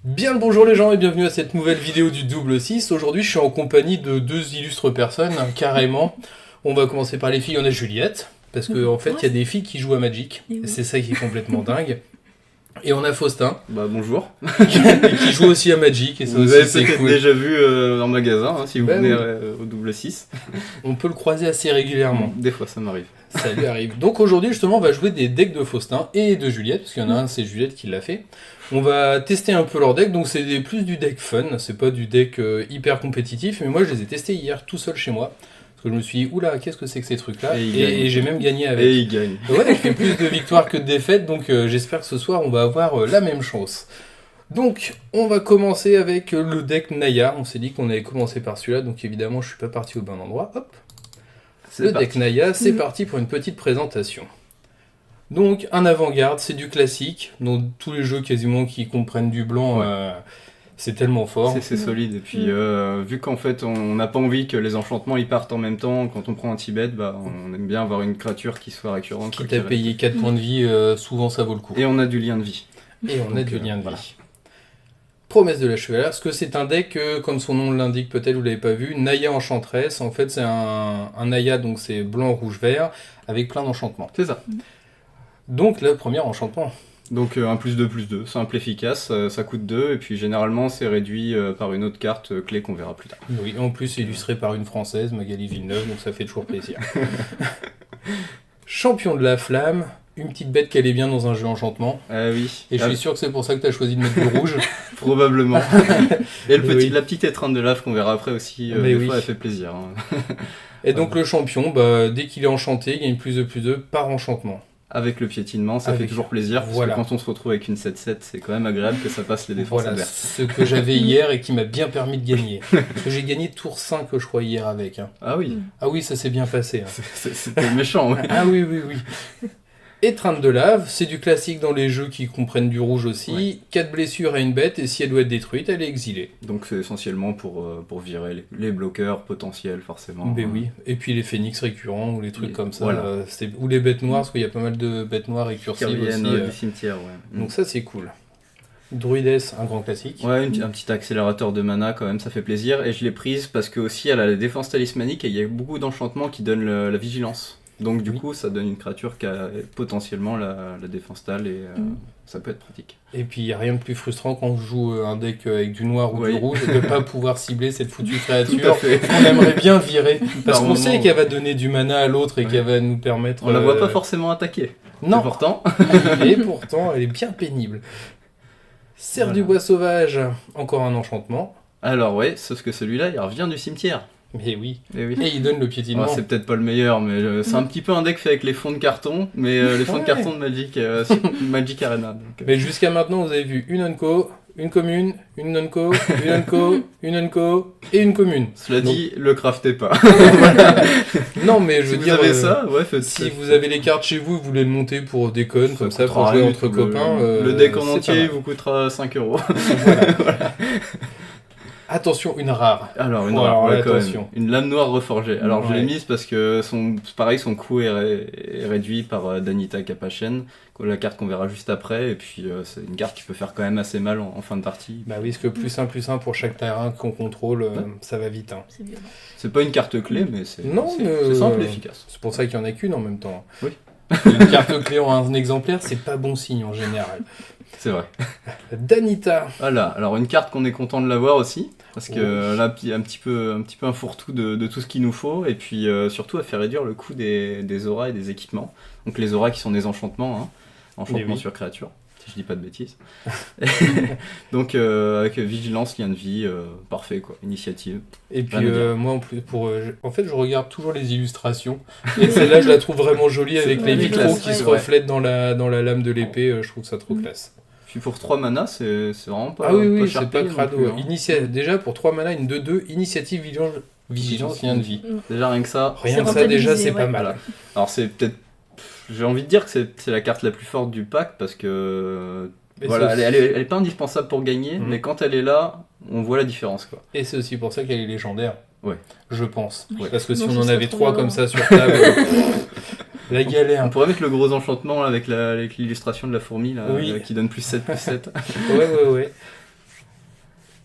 Bien le bonjour les gens et bienvenue à cette nouvelle vidéo du Double 6. Aujourd'hui je suis en compagnie de deux illustres personnes, carrément. On va commencer par les filles, on a Juliette, parce qu'en fait il y a des filles qui jouent à Magic, et c'est ça qui est complètement dingue. Et on a Faustin, bonjour. qui joue aussi à Magic, et ça Vous aussi avez c'est peut-être cool. déjà vu en magasin, si vous venez au double 6. On peut le croiser assez régulièrement. Des fois ça m'arrive. Ça lui arrive. Donc aujourd'hui justement on va jouer des decks de Faustin et de Juliette, parce qu'il y en a un c'est Juliette qui l'a fait. On va tester un peu leur deck, donc c'est plus du deck fun, c'est pas du deck hyper compétitif, mais moi je les ai testés hier tout seul chez moi. Parce que je me suis dit, oula, qu'est-ce que c'est que ces trucs-là? Et j'ai même gagné avec. Et il gagne. Ouais, je fais plus de victoires que de défaites, donc j'espère que ce soir on va avoir la même chance. Donc, on va commencer avec le deck Naya. On s'est dit qu'on allait commencer par celui-là, donc évidemment je suis pas parti au bon endroit. Hop. Le deck Naya, c'est parti pour une petite présentation. Donc, un avant-garde, c'est du classique. Dans tous les jeux quasiment qui comprennent du blanc, c'est tellement fort. C'est solide. Et puis, vu qu'en fait, on n'a pas envie que les enchantements ils partent en même temps, quand on prend un Tibet, on aime bien avoir une créature qui soit récurrente. Quitte à payer 4 points de vie, souvent ça vaut le coup. Et on a du lien de vie. Et on a du lien de vie. Promesse de la chevalière, parce que c'est un deck, comme son nom l'indique, peut-être vous l'avez pas vu, Naya Enchantress. En fait, c'est un Naya, donc c'est blanc, rouge, vert, avec plein d'enchantements. C'est ça. Donc, le premier enchantement. Donc, un +2/+2, simple, efficace, ça coûte 2, et puis généralement, c'est réduit par une autre carte clé qu'on verra plus tard. Oui, en plus, illustré par une Française, Magali Villeneuve, donc ça fait toujours plaisir. Champion de la flamme. Une petite bête qui allait bien dans un jeu enchantement. Oui. Et je suis sûr que c'est pour ça que tu as choisi de mettre du rouge. Probablement. Et la petite étreinte de lave qu'on verra après aussi, des fois elle fait plaisir. Et donc le champion, dès qu'il est enchanté, il gagne +2/+2 par enchantement. Avec le piétinement, ça fait toujours plaisir, parce que quand on se retrouve avec une 7-7, c'est quand même agréable que ça passe les défenses adverses. Ce que j'avais hier et qui m'a bien permis de gagner. Parce que j'ai gagné tour 5, je crois, hier avec. Ah oui. Ah oui, ça s'est bien passé. C'était méchant, oui. Ah oui. Étreinte de lave, c'est du classique dans les jeux qui comprennent du rouge aussi. 4 blessures à une bête, et si elle doit être détruite, elle est exilée. Donc c'est essentiellement pour virer les bloqueurs potentiels, forcément. Mais oui, et puis les phénix récurrents, ou les trucs comme ça. Ou les bêtes noires, parce qu'il y a pas mal de bêtes noires récursives aussi. Du cimetière, Donc ça c'est cool. Druides, un grand classique. Ouais, un petit accélérateur de mana quand même, ça fait plaisir. Et je l'ai prise parce que aussi elle a la défense talismanique, et il y a beaucoup d'enchantements qui donnent la vigilance. Donc du coup, ça donne une créature qui a potentiellement la défense tal et ça peut être pratique. Et puis il n'y a rien de plus frustrant quand on joue un deck avec du noir ou du rouge et de ne pas pouvoir cibler cette foutue créature qu'on aimerait bien virer. Parce qu'on sait qu'elle va donner du mana à l'autre et qu'elle va nous permettre... On la voit pas forcément attaquer. Non. Et pourtant, elle est bien pénible. Cerf du bois sauvage, encore un enchantement. Alors ouais, sauf que celui-là, il revient du cimetière. Mais oui. Et il donne le piétinement. C'est peut-être pas le meilleur, mais c'est un petit peu un deck fait avec les fonds de carton, mais les fonds de carton de Magic, Magic Arena. Donc, Mais jusqu'à maintenant, vous avez vu une unco, une commune, une non-co, une unco, une unco et une commune. Cela dit, le craftez pas. Non, mais je veux dire, vous avez ça, si vous avez les cartes chez vous, vous voulez le monter pour des connes, comme ça, pour jouer entre copains. Le deck en entier vous coûtera 5€. Voilà. Attention, une rare. Alors, une rare, attention. Même. Une lame noire reforgée. Alors, je l'ai mise parce que son coût est réduit par Danita Capachen, la carte qu'on verra juste après. Et puis, c'est une carte qui peut faire quand même assez mal en fin de partie. Bah oui, parce que +1/+1 pour chaque terrain qu'on contrôle, ça va vite. Hein. C'est pas une carte clé, mais c'est simple et efficace. C'est pour ça qu'il y en a qu'une en même temps. Oui. Une carte clé en un exemplaire, c'est pas bon signe en général. C'est vrai. Danita. Voilà, alors une carte qu'on est content de l'avoir aussi, parce que là, un petit peu un fourre-tout de tout ce qu'il nous faut, et puis surtout, elle fait réduire le coût des auras et des équipements. Donc les auras qui sont des enchantements, enchantements sur créature, si je dis pas de bêtises. Donc avec vigilance, lien de vie, parfait quoi, initiative. Et puis moi en plus, en fait je regarde toujours les illustrations, et celle-là je la trouve vraiment jolie avec les vitraux qui se reflètent dans la lame de l'épée, je trouve ça trop classe. Puis pour 3 mana, c'est vraiment pas. Ah oui, pas c'est pas crado. Déjà pour 3 mana, une 2/2, initiative, vigilance, lien de vie. Déjà rien que ça. Rien que ça, déjà c'est pas mal. Alors c'est peut-être. J'ai envie de dire que c'est la carte la plus forte du pack parce que. Voilà, elle est pas indispensable pour gagner, mais quand elle est là, on voit la différence quoi. Et c'est aussi pour ça qu'elle est légendaire. Ouais. Je pense. Ouais. Parce que si on en avait 3 comme ça sur table. La galère. On pourrait mettre le gros enchantement là, avec l'illustration de la fourmi là, qui donne +7/+7. Ouais.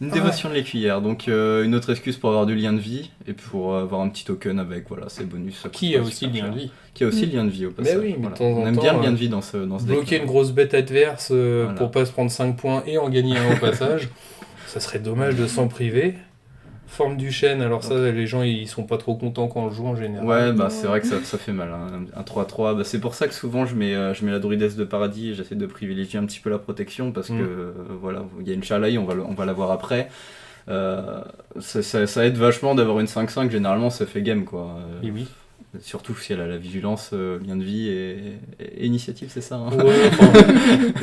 Une dévotion de l'écuyère, donc une autre excuse pour avoir du lien de vie et pour avoir un petit token avec ses bonus. Ça Qui coûte a pas aussi super lien cher. de vie. Qui a aussi le lien de vie au passage. oui, mais voilà. de temps en On aime temps, bien le lien de vie dans ce bloquer deck. une grosse bête adverse Voilà. pour pas se prendre 5 points et en gagner un au passage, ça serait dommage de s'en priver. Forme du chêne, alors ça, les gens ils sont pas trop contents quand on le joue en général. Ouais, bah c'est vrai que ça fait mal, hein. Un 3-3. Bah, c'est pour ça que souvent je mets la druidesse de paradis et j'essaie de privilégier un petit peu la protection parce que voilà, il y a une Shalai, on va la voir après. Ça aide vachement d'avoir une 5-5, généralement ça fait game quoi. Et oui. Surtout si elle a la vigilance, lien de vie et initiative, c'est ça hein. Ouais,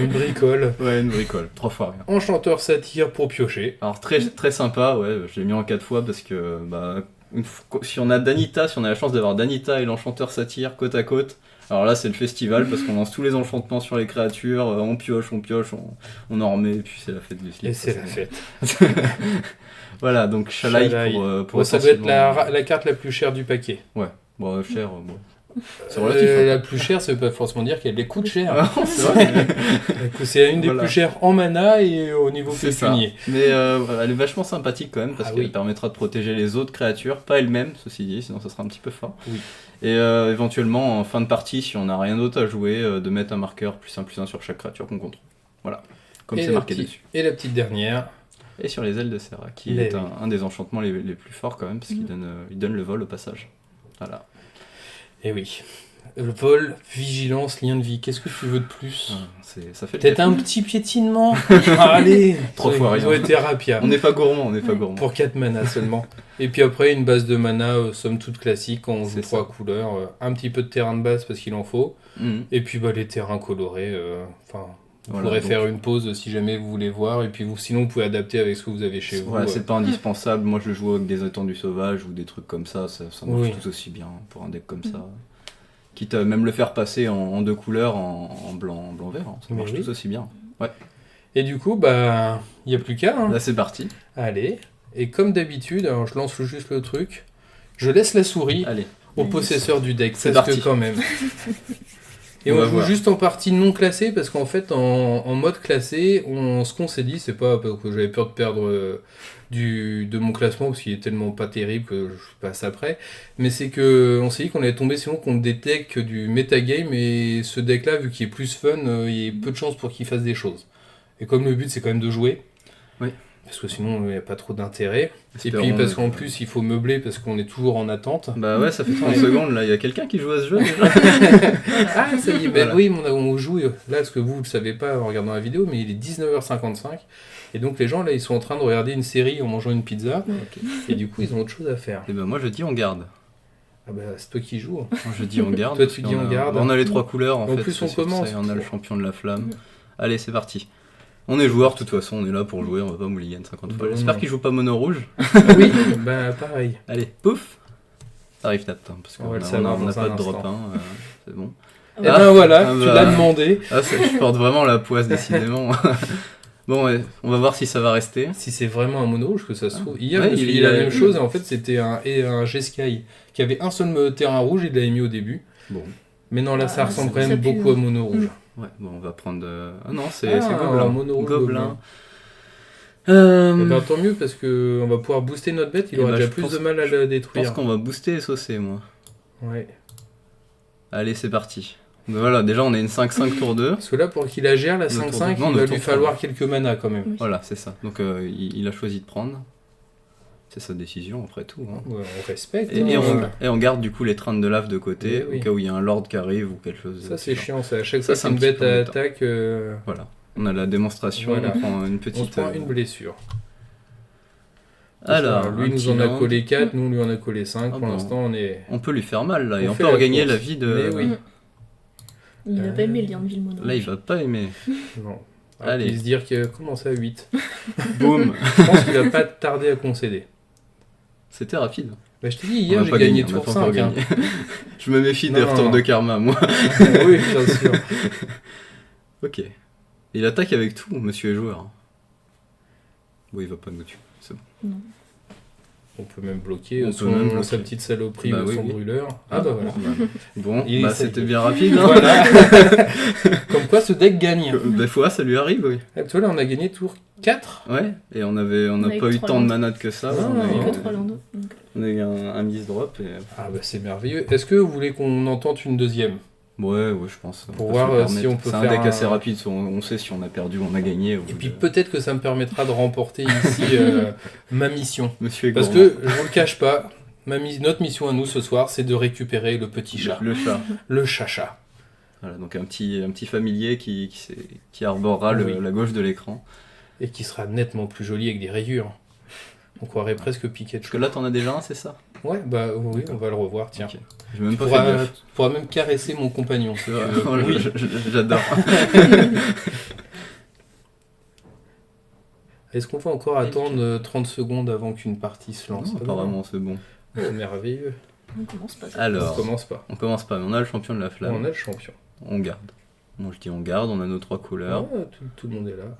une bricole. Ouais, une bricole, 3 fois rien. Enchanteur satire pour piocher. Alors très, très sympa, ouais, je l'ai mis en 4 fois parce que si on a la chance d'avoir Danita et l'enchanteur satire côte à côte, alors là c'est le festival parce qu'on lance tous les enchantements sur les créatures, on pioche, on en remet et puis c'est la fête du slip. Et c'est la fête. Voilà, donc Shalai pour ça doit être la carte la plus chère du paquet. Ouais. Bon, cher, bon. C'est relatif. La plus chère, ça veut pas forcément dire qu'elle les coûte cher. C'est vrai. C'est une des plus chères en mana et au niveau pécunier. Mais elle est vachement sympathique quand même parce qu'elle oui. permettra de protéger les autres créatures, pas elle-même, ceci dit, sinon ça sera un petit peu fort. Oui. Et éventuellement, en fin de partie, si on n'a rien d'autre à jouer, de mettre un marqueur +1/+1 sur chaque créature qu'on contrôle. Voilà, comme c'est marqué dessus. Et la petite dernière. Et sur les ailes de Serra, qui est un des enchantements les plus forts quand même, parce qu'il donne le vol au passage. Voilà. Et oui. Le vol, vigilance, lien de vie. Qu'est-ce que tu veux de plus? Ça fait peut-être un petit piétinement. Allez, 3 fois rien. Ils ont été rapides. On n'est pas gourmand, Pour 4 mana seulement. Et puis après, une base de mana, somme toute classique, on joue 3 couleurs. Un petit peu de terrain de base parce qu'il en faut. Et puis les terrains colorés. Vous pourrez faire une pause si jamais vous voulez voir. Et puis sinon, vous pouvez adapter avec ce que vous avez chez vous. Voilà, c'est pas indispensable. Moi, je joue avec des étendues sauvages ou des trucs comme ça. Ça marche tout aussi bien pour un deck comme ça. Quitte à même le faire passer en 2 couleurs, en blanc-vert. Ça marche tout aussi bien. Ouais. Et du coup, il n'y a plus qu'à. Hein. Là, c'est parti. Allez. Et comme d'habitude, alors je lance juste le truc. Je laisse la souris au possesseur du deck. C'est parce parti. que quand même. Et on joue juste en partie non classée parce qu'en fait, en mode classé, ce qu'on s'est dit, c'est pas parce que j'avais peur de perdre de mon classement parce qu'il est tellement pas terrible que je passe après, mais c'est que on s'est dit qu'on allait tomber sinon contre des decks du metagame et ce deck-là, vu qu'il est plus fun, il y a peu de chances pour qu'il fasse des choses. Et comme le but c'est quand même de jouer, parce que sinon il n'y a pas trop d'intérêt. Et puis parce qu'en plus il faut meubler parce qu'on est toujours en attente. Bah ouais, ça fait 30 secondes là, il y a quelqu'un qui joue à ce jeu déjà. Ah ça y est, voilà. Oui, on joue là, parce que vous ne le savez pas en regardant la vidéo, mais il est 19h55. Et donc les gens là ils sont en train de regarder une série en mangeant une pizza. Et du coup ils ont autre chose à faire. Et moi je dis on garde. Ah bah c'est toi qui joues. Moi je dis on garde. Toi tu dis on garde. On a les 3 couleurs en fait. En plus on commence. On a le champion de la flamme. Allez c'est parti. On est joueur, de toute façon, on est là pour jouer, on va pas mulligan 50 fois. J'espère qu'il joue pas mono rouge. Oui, pareil. Allez, pouf. Ça arrive Nat, parce qu'on n'a pas de drop 1, c'est bon. Et voilà, tu l'as demandé. Je porte vraiment la poisse, décidément. Bon, on va voir si ça va rester. Si c'est vraiment un mono rouge que ça se trouve. Hier, il a la même chose, et en fait, c'était un G-Sky qui avait un seul terrain rouge, il l'avait mis au début. Bon. Mais non, là, ça ressemble quand même beaucoup à mono rouge. Ouais, bon, on va prendre... Ah non, c'est Gobelin. Gobelin. Tant mieux, parce qu'on va pouvoir booster notre bête, il aura déjà plus de mal à la détruire. Je pense qu'on va booster SOC, moi. Ouais. Allez, c'est parti. Donc voilà, déjà on a une 5-5 tour 2. Parce que là, pour qu'il la gère, la 5-5, il va lui falloir quelques manas quand même. Oui. Voilà, c'est ça. Donc il a choisi de prendre. C'est sa décision après tout. Hein. Ouais, on respecte. Et on garde du coup les trains de lave de côté, au cas où il y a un lord qui arrive ou quelque chose. Ça c'est chiant, à chaque fois c'est une bête à attaque. Voilà, on a la démonstration, on prend une petite... On prend une blessure. Alors, lui nous en a collé 4, nous lui en a collé 5, pour l'instant on est... On peut lui faire mal là, et on peut regagner la vie de... Mais oui. Il va pas aimer le lien de vie, le mono. Là il va pas aimer. Non. Allez. Il va se dire qu'il a commencé à 8. Boum. Je pense qu'il va pas tarder à concéder. C'était rapide. Bah, je t'ai dit, hier j'ai gagné tour 5. Hein. Je me méfie des retours de karma, moi. Oui, bien sûr. Ok. Il attaque avec tout, monsieur est joueur. Bon, il va pas nous tuer, c'est bon. Non. On peut même bloquer On peut même bloquer. sa petite saloperie Bah ou oui, son oui. brûleur. Ah bah voilà. Bon, Il bah essaye. c'était bien rapide. Hein. Voilà. Comme quoi ce deck gagne. Des fois, ça lui arrive, oui. Tu vois là on a gagné tour 4. Ouais, et on n'a Avec pas eu 3 tant de landes. manades que ça. Ah, on, a ouais. eu, Que 3 landes. Donc, on a eu un miss drop. Et... Ah bah c'est merveilleux. Est-ce que vous voulez qu'on en tente une deuxième? Ouais, je pense. Pour peut voir, se le si permettre. on peut C'est un faire deck un- assez rapide, on sait si on a perdu ou on a gagné. Et puis peut-être que ça me permettra de remporter ici ma mission. Monsieur est Parce gourmand. que, je vous le cache pas, notre mission à nous ce soir, c'est de récupérer le petit chat. Le chat. Le chacha. Voilà, donc un petit familier qui arborera Oui. la gauche de l'écran. Et qui sera nettement plus joli avec des rayures. On croirait presque Pikachu. Parce que là, t'en as déjà un, c'est ça? Ouais, bah oui, on va le revoir, tiens. Ok. J'ai même Tu pas pourras, fait gaffe. tu pourras même caresser mon compagnon. si tu veux. Oh, Oui. J'adore. Est-ce qu'on va encore attendre 30 secondes avant qu'une partie se lance? Non, apparemment, c'est bon. Oh, merveilleux. on commence pas ça. On Alors, commence pas. on commence pas, mais on a le champion de la flamme. On a le champion. On garde. Moi, je dis on garde, on a nos 3 couleurs. Ah, tout le monde est là.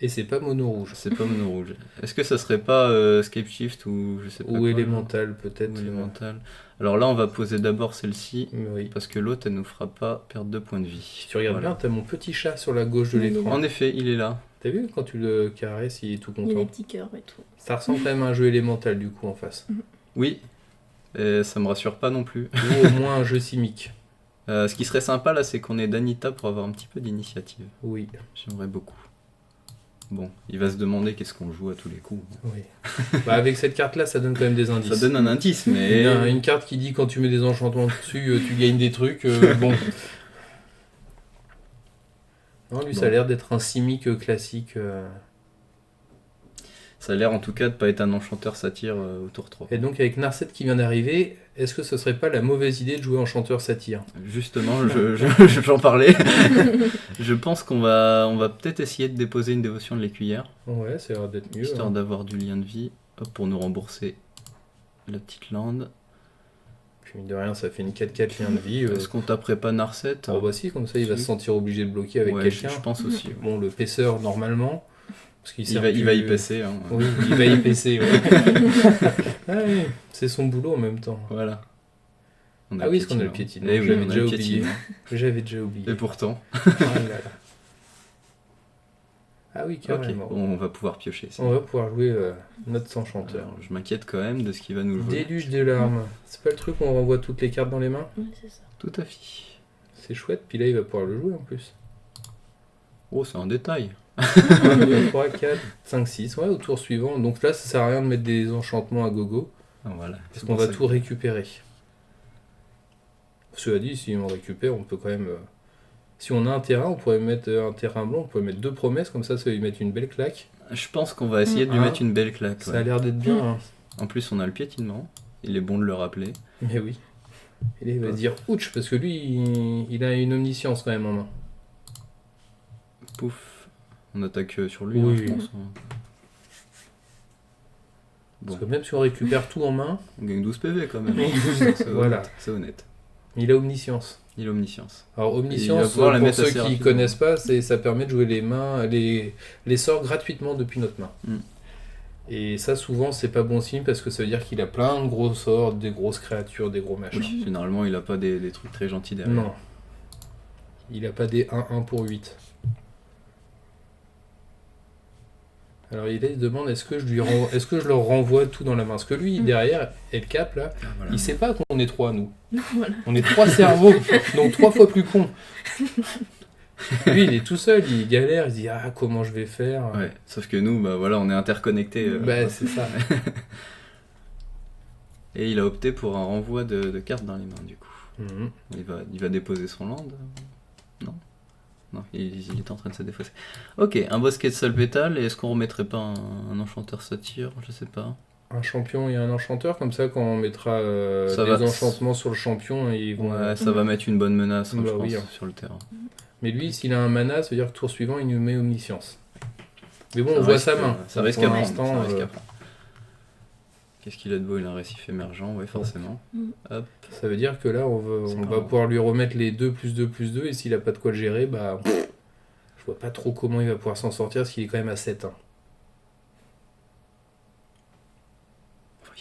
Et c'est pas mono rouge. C'est pas mono rouge. Est-ce que ça serait pas Scape Shift ou je sais pas Ou quoi, élémental peut-être. ou élémental. Alors là, on va poser d'abord celle-ci, Mais oui. parce que l'autre, elle nous fera pas perdre de points de vie. Si tu regardes Voilà. bien, t'as mon petit chat sur la gauche de Il est l'écran. En effet, il est là. T'as vu quand tu le caresses, il est tout Il y a des content. petits cœurs et tout. Ça ressemble quand même à un jeu élémental du coup en face. Oui. Et ça me rassure pas non plus. Ou au moins un jeu simique. Ce qui serait sympa là, c'est qu'on ait Danita pour avoir un petit peu d'initiative. Oui, J'aimerais beaucoup. Bon, il va se demander qu'est-ce qu'on joue à tous les coups. oui. Bah, avec cette carte là, ça donne quand même des indices. Ça donne un indice, mais. Une carte qui dit quand tu mets des enchantements dessus, tu gagnes des trucs. Bon. Non, lui, ça a Bon. l'air d'être un simique classique. Ça a l'air en tout cas de pas être un enchanteur satyre au tour 3. Et donc, avec Narset qui vient d'arriver, est-ce que ce serait pas la mauvaise idée de jouer enchanteur satyre? Justement, j'en parlais. Je pense qu'on va peut-être essayer de déposer une dévotion de l'écuyère, Ouais, ça a l'air d'être mieux. histoire hein. d'avoir du lien de vie, hop, pour nous rembourser la petite lande. Puis, mine de rien, ça fait une 4-4 lien de vie. Est-ce qu'on taperait pas Narset? Oh, bah si, comme ça, il va Si. se sentir obligé de bloquer avec Ouais, quelqu'un. je pense aussi. Bon, le paisseur, normalement. Parce qu'il sert Il va plus- y passer. Hein. Oui, il va y passer, ouais. Ah oui, c'est son boulot en même temps. Voilà. On a Ah oui, parce qu'on a le piétinement. Eh oui, J'avais on a déjà le oublié. piétinement. J'avais déjà oublié. Et pourtant. Ah là là. Ah oui, Ok, carrément. bon, on va pouvoir piocher. ça. On va pouvoir jouer notre enchanteur. Alors, je m'inquiète quand même de ce qu'il va nous jouer. Déluge des larmes. C'est pas le truc où on renvoie toutes les cartes dans les mains? Ouais, c'est ça. Tout à fait. C'est chouette, puis là il va pouvoir le jouer en plus. Oh, c'est un détail. 1, 2, 3, 4, 5, 6. Ouais, au tour suivant. Donc là, ça sert à rien de mettre des enchantements à gogo. Ah, voilà. Parce C'est qu'on pour va ça tout récupérer. Cela dit, si on récupère, on peut quand même. Si on a un terrain, on pourrait mettre un terrain blanc, on pourrait mettre 2 promesses, comme ça va lui mettre une belle claque. Je pense qu'on va essayer de lui Hein, mettre une belle claque. Ça ouais. a l'air d'être bien. hein. En plus, on a le piétinement. Il est bon de le rappeler. Mais oui. Et là, il va se dire ouch, parce que lui, il a une omniscience quand même en main. Pouf. On attaque sur lui, Oui. hein, je pense. Bon, Parce que même si on récupère tout en main, on gagne 12 PV quand même. Oui. C'est Voilà. honnête, c'est honnête. il a omniscience. Il a omniscience. Alors Il omniscience, va pouvoir la pour mettre ceux assez qui rapidement. connaissent pas, ça permet de jouer les mains, les sorts gratuitement depuis notre main. Mm. Et ça souvent c'est pas bon signe parce que ça veut dire qu'il a plein de gros sorts, des grosses créatures, des gros machins. Oui, généralement, il a pas des trucs très gentils derrière. Non. Il a pas des 1-1 pour 8. Alors il se demande est-ce que je leur renvoie tout dans la main? Parce que lui derrière, El Cap là, Ah, voilà. il sait pas qu'on est 3 nous. Voilà. On est 3 cerveaux, donc 3 fois plus cons. Lui il est tout seul, il galère, il se dit ah comment je vais faire. Ouais, sauf que nous, bah voilà, on est interconnectés. Bah c'est ça. Et il a opté pour un renvoi de cartes dans les mains, du coup. Mhm. Il va déposer son land. Non. Non, il est en train de se défausser. Ok, un bosquet de salpétale, et est-ce qu'on remettrait pas un enchanteur satyre? Je sais pas. Un champion et un enchanteur, comme ça quand on mettra Ça des va. enchantements sur le champion, ils vont... Ouais, ça va mettre une bonne menace, hein, Bah je pense, oui, hein. sur le terrain. Mais lui, s'il a un mana, ça veut dire que tour suivant, il nous met omniscience. Mais bon, Ça on voit risque- sa main. Ça risque Pour à prendre. l'instant, ça risque à prendre. Qu'est-ce qu'il a de beau? Il a un récif émergent, oui, forcément. Hop. ça veut dire que là, on C'est va pas- pouvoir lui remettre les 2+2+2, et s'il a pas de quoi le gérer, bah... je vois pas trop comment il va pouvoir s'en sortir, parce qu'il est quand même à 7. Hein.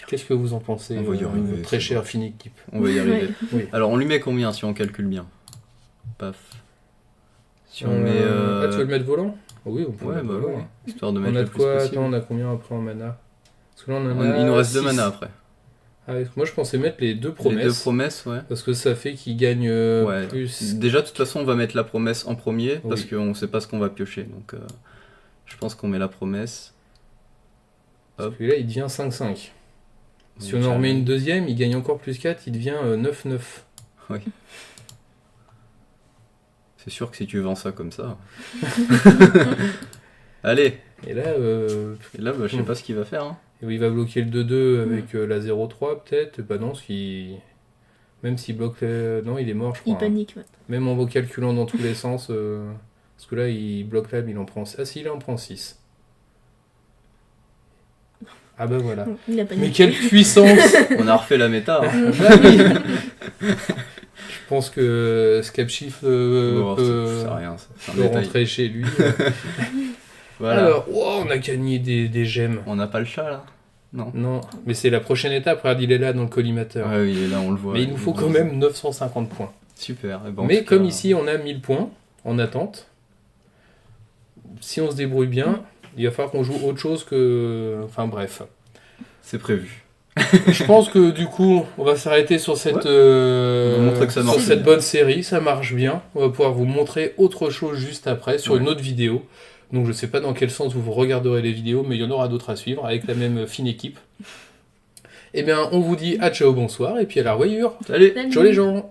Qu'est-ce que vous en pensez, On va y arriver, très c'est cher bon. fine équipe? On va y arriver. Oui. Alors, on lui met combien si on calcule bien? Paf. Si on met. Ah, tu veux le mettre volant? Oui, on peut le Ouais, mettre bah volant. ouais. Histoire de On mettre a le de plus quoi? possible. Attends, on a combien après en mana? Parce que là, on en a Il nous reste 2 six. mana après. Ah, oui, moi, je pensais mettre les deux promesses. Les 2 promesses, ouais. Parce que ça fait qu'il gagne Ouais. plus. Déjà, de toute façon, on va mettre la promesse en premier parce Oui. qu'on sait pas ce qu'on va piocher. Donc, je pense qu'on met la promesse. Parce Hop. que là, il devient 5-5. Si on Donc, en remet une deuxième, il gagne encore plus 4, il devient 9-9. C'est sûr que si tu vends ça comme ça. Allez. Et là, Et là, bah, je sais pas ce qu'il va faire. Hein. il va bloquer le 2-2 avec la 0-3 peut-être. Bah non, même s'il bloque... Non, il est mort, je crois. Il panique, ouais. Même en calculant dans tous les sens. Parce que là, il bloque là, mais il en prend... Ah si, il en prend 6. Ah bah voilà. Il a Mais paniqué. quelle puissance! On a refait la méta. Hein. Bah oui. Je pense que Scapshift Bon, peut, c'est rien, c'est un peut détail. rentrer chez lui. Voilà. Alors, oh, on a gagné des gemmes. On n'a pas le chat là? Non. Non, mais c'est la prochaine étape. Regarde, il est là dans le collimateur. Ouais, il est là, on le voit. Mais il nous faut quand même 950 points. Super. Et ben, en Mais tout comme cas, ici, on a 1000 points en attente. Si on se débrouille bien, il va falloir qu'on joue autre chose que... Enfin bref. c'est prévu. Je pense que du coup, on va s'arrêter sur cette, On va montrer que ça marche sur cette bien. bonne série. Ça marche bien. On va pouvoir vous montrer autre chose juste après sur Ouais. une autre vidéo. Donc je sais pas dans quel sens vous regarderez les vidéos, mais il y en aura d'autres à suivre avec la même fine équipe. Eh bien, on vous dit à ciao, bonsoir, et puis à la revoyure. Salut! Salut. Ciao les gens!